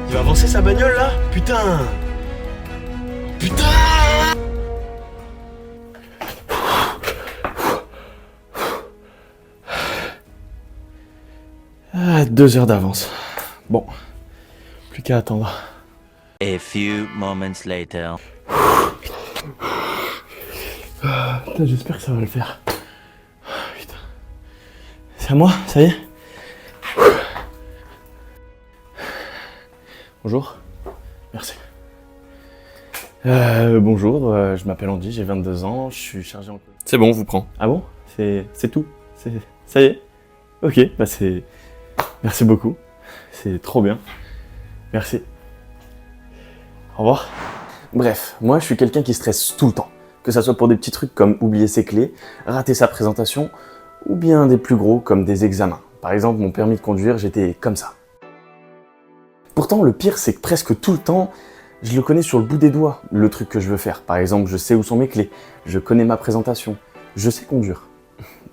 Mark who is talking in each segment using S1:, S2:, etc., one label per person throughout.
S1: Il va avancer sa bagnole là? Putain! Putain! Ah, 2 heures d'avance. Bon, plus qu'à attendre.
S2: A few moments later.
S1: Putain, j'espère que ça va le faire. Putain. C'est à moi, ça y est? Bonjour. Merci. Bonjour, je m'appelle Andy, j'ai 22 ans, je suis chargé en...
S3: C'est bon, on vous prend.
S1: Ah bon? C'est tout? Ça y est? Ok, bah c'est... Merci beaucoup. C'est trop bien. Merci. Au revoir. Bref, moi je suis quelqu'un qui stresse tout le temps. Que ça soit pour des petits trucs comme oublier ses clés, rater sa présentation, ou bien des plus gros comme des examens. Par exemple, mon permis de conduire, j'étais comme ça. Pourtant, le pire, c'est que presque tout le temps, je le connais sur le bout des doigts, le truc que je veux faire. Par exemple, je sais où sont mes clés, je connais ma présentation, je sais conduire.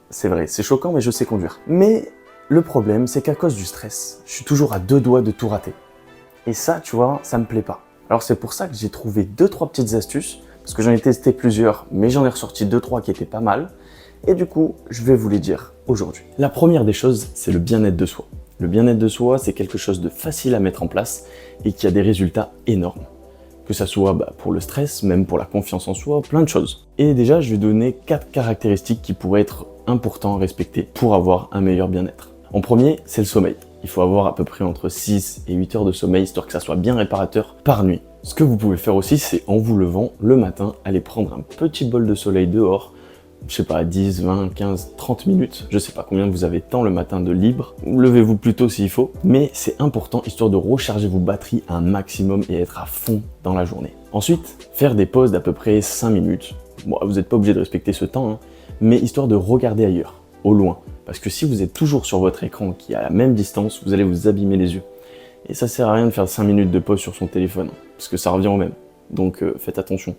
S1: C'est vrai, c'est choquant, mais je sais conduire. Mais le problème, c'est qu'à cause du stress, je suis toujours à 2 doigts de tout rater. Et ça, tu vois, ça me plaît pas. Alors c'est pour ça que j'ai trouvé 2-3 petites astuces, parce que j'en ai testé plusieurs, mais j'en ai ressorti 2-3 qui étaient pas mal. Et du coup, je vais vous les dire aujourd'hui. La première des choses, c'est le bien-être de soi. Le bien-être de soi, c'est quelque chose de facile à mettre en place et qui a des résultats énormes. Que ça soit pour le stress, même pour la confiance en soi, plein de choses. Et déjà, je vais donner 4 caractéristiques qui pourraient être importantes à respecter pour avoir un meilleur bien-être. En premier, c'est le sommeil. Il faut avoir à peu près entre 6 et 8 heures de sommeil, histoire que ça soit bien réparateur par nuit. Ce que vous pouvez faire aussi, c'est en vous levant le matin, aller prendre un petit bol de soleil dehors, je sais pas, 10, 20, 15, 30 minutes, je sais pas combien vous avez de temps le matin de libre, levez-vous plus tôt s'il faut, mais c'est important histoire de recharger vos batteries à un maximum et être à fond dans la journée. Ensuite, faire des pauses d'à peu près 5 minutes, bon, vous n'êtes pas obligé de respecter ce temps, hein, mais histoire de regarder ailleurs, au loin, parce que si vous êtes toujours sur votre écran qui est à la même distance, vous allez vous abîmer les yeux. Et ça sert à rien de faire 5 minutes de pause sur son téléphone, parce que ça revient au même. Donc faites attention.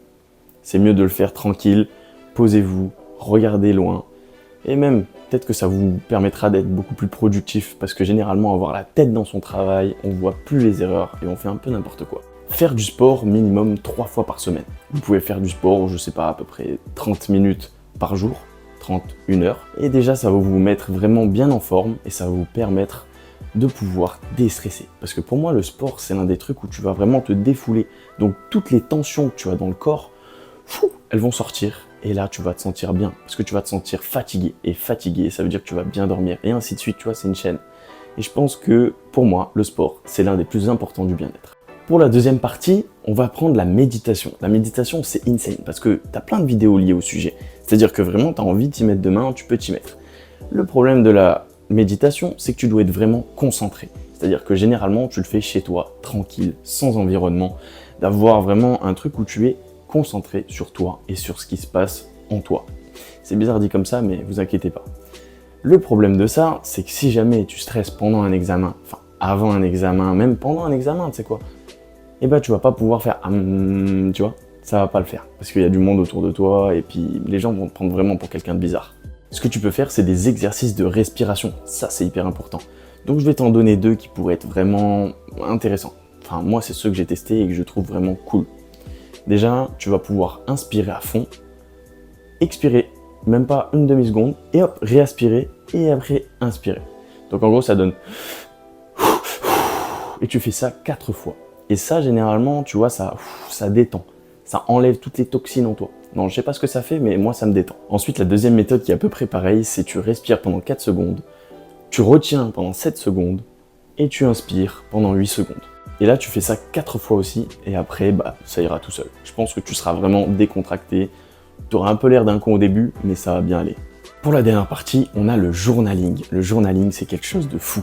S1: C'est mieux de le faire tranquille, posez-vous, regardez loin, et même peut-être que ça vous permettra d'être beaucoup plus productif, parce que généralement avoir la tête dans son travail, on voit plus les erreurs et on fait un peu n'importe quoi. Faire du sport minimum 3 fois par semaine. Vous pouvez faire du sport, je sais pas, à peu près 30 minutes par jour, 1 heure, et déjà ça va vous mettre vraiment bien en forme et ça va vous permettre de pouvoir déstresser. Parce que pour moi, le sport, c'est l'un des trucs où tu vas vraiment te défouler. Donc toutes les tensions que tu as dans le corps, elles vont sortir. Et là, tu vas te sentir bien. Parce que tu vas te sentir fatigué. Et fatigué, ça veut dire que tu vas bien dormir. Et ainsi de suite, tu vois, c'est une chaîne. Et je pense que, pour moi, le sport, c'est l'un des plus importants du bien-être. Pour la deuxième partie, on va prendre la méditation. La méditation, c'est insane. Parce que tu as plein de vidéos liées au sujet. C'est-à-dire que vraiment, tu as envie de t'y mettre demain, tu peux t'y mettre. Le problème de la méditation, c'est que tu dois être vraiment concentré. C'est-à-dire que généralement, tu le fais chez toi, tranquille, sans environnement, d'avoir vraiment un truc où tu es concentré sur toi et sur ce qui se passe en toi. C'est bizarre dit comme ça, mais vous inquiétez pas. Le problème de ça, c'est que si jamais tu stresses pendant un examen, enfin avant un examen, même pendant un examen, tu sais quoi, eh ben tu vas pas pouvoir faire tu vois, ça va pas le faire. Parce qu'il y a du monde autour de toi et puis les gens vont te prendre vraiment pour quelqu'un de bizarre. Ce que tu peux faire, c'est des exercices de respiration. Ça, c'est hyper important. Donc, je vais t'en donner 2 qui pourraient être vraiment intéressants. Enfin, moi, c'est ceux que j'ai testés et que je trouve vraiment cool. Déjà, tu vas pouvoir inspirer à fond, expirer, même pas une demi-seconde, et hop, réaspirer, et après, inspirer. Donc, en gros, ça donne... Et tu fais ça 4 fois. Et ça, généralement, tu vois, ça détend. Ça enlève toutes les toxines en toi. Non, je sais pas ce que ça fait, mais moi, ça me détend. Ensuite, la deuxième méthode qui est à peu près pareille, c'est tu respires pendant 4 secondes, tu retiens pendant 7 secondes, et tu inspires pendant 8 secondes. Et là, tu fais ça 4 fois aussi, et après, ça ira tout seul. Je pense que tu seras vraiment décontracté. Tu auras un peu l'air d'un con au début, mais ça va bien aller. Pour la dernière partie, on a le journaling. Le journaling, c'est quelque chose de fou.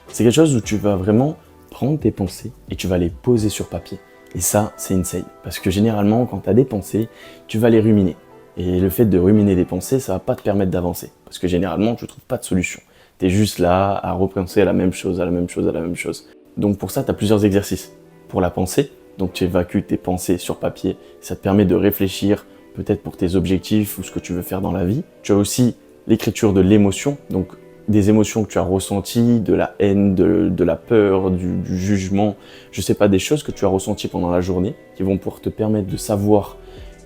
S1: C'est quelque chose où tu vas vraiment prendre tes pensées et tu vas les poser sur papier. Et ça, c'est insane. Parce que généralement, quand tu as des pensées, tu vas les ruminer. Et le fait de ruminer des pensées, ça va pas te permettre d'avancer. Parce que généralement, tu trouves pas de solution. Tu es juste là à repenser à la même chose, à la même chose, à la même chose. Donc pour ça, tu as plusieurs exercices. Pour la pensée, donc tu évacues tes pensées sur papier. Ça te permet de réfléchir peut-être pour tes objectifs ou ce que tu veux faire dans la vie. Tu as aussi l'écriture de l'émotion. Donc des émotions que tu as ressenties, de la haine, de la peur, du jugement, je sais pas, des choses que tu as ressenties pendant la journée qui vont pouvoir te permettre de savoir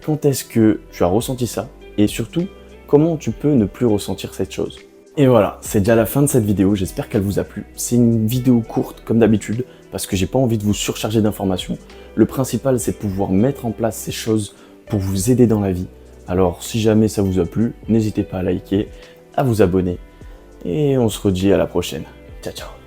S1: quand est-ce que tu as ressenti ça et surtout comment tu peux ne plus ressentir cette chose. Et voilà, c'est déjà la fin de cette vidéo, j'espère qu'elle vous a plu. C'est une vidéo courte comme d'habitude parce que j'ai pas envie de vous surcharger d'informations. Le principal c'est de pouvoir mettre en place ces choses pour vous aider dans la vie. Alors si jamais ça vous a plu, n'hésitez pas à liker, à vous abonner et on se redit à la prochaine. Ciao ciao.